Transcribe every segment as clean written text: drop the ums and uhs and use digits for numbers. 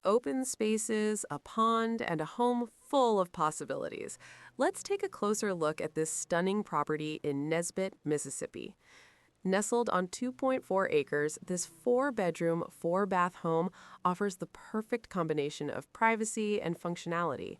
Open spaces, a pond, and a home full of possibilities. Let's take a closer look at this stunning property in Nesbit, Mississippi. Nestled on 2.4 acres, this four-bedroom, four-bath home offers the perfect combination of privacy and functionality.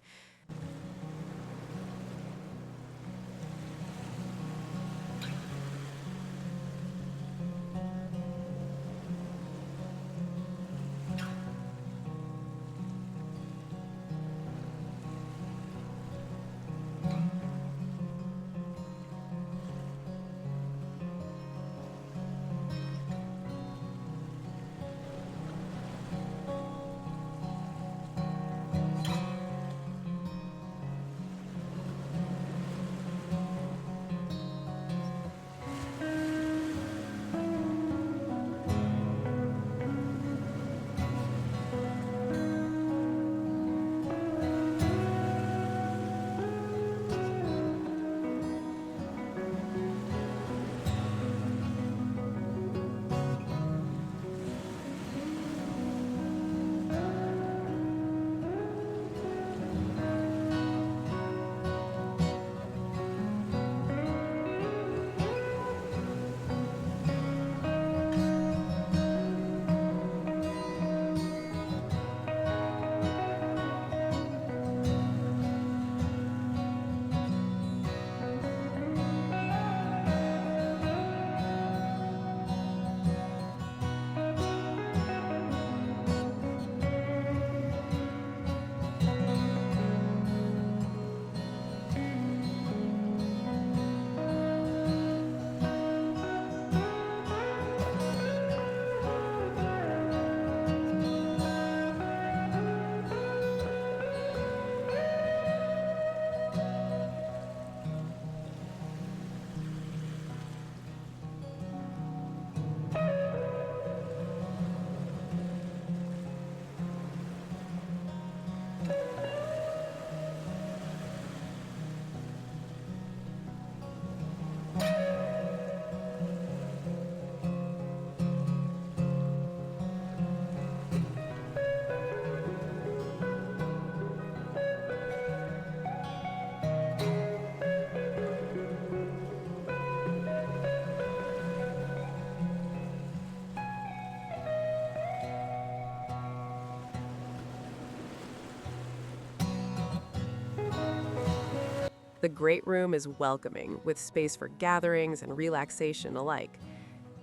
The great room is welcoming, with space for gatherings and relaxation alike.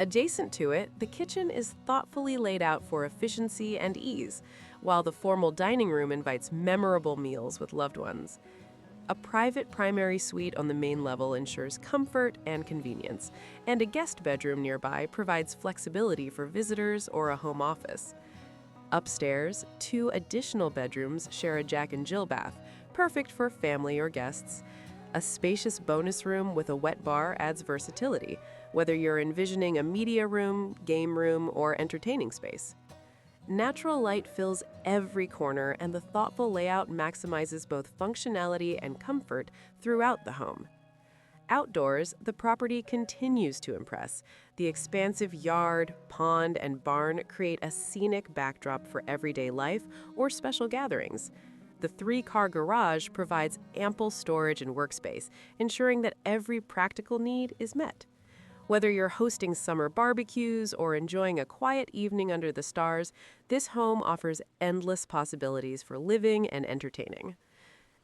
Adjacent to it, the kitchen is thoughtfully laid out for efficiency and ease, while the formal dining room invites memorable meals with loved ones. A private primary suite on the main level ensures comfort and convenience, and a guest bedroom nearby provides flexibility for visitors or a home office. Upstairs, two additional bedrooms share a Jack and Jill bath, perfect for family or guests. A spacious bonus room with a wet bar adds versatility, whether you're envisioning a media room, game room, or entertaining space. Natural light fills every corner, and the thoughtful layout maximizes both functionality and comfort throughout the home. Outdoors, the property continues to impress. The expansive yard, pond, and barn create a scenic backdrop for everyday life or special gatherings. The three-car garage provides ample storage and workspace, ensuring that every practical need is met. Whether you're hosting summer barbecues or enjoying a quiet evening under the stars, this home offers endless possibilities for living and entertaining.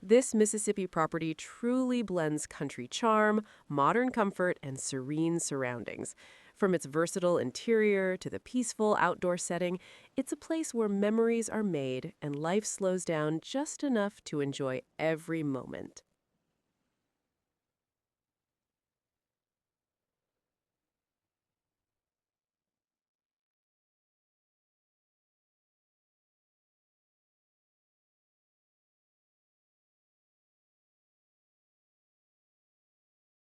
This Mississippi property truly blends country charm, modern comfort, and serene surroundings. From its versatile interior to the peaceful outdoor setting, it's a place where memories are made and life slows down just enough to enjoy every moment.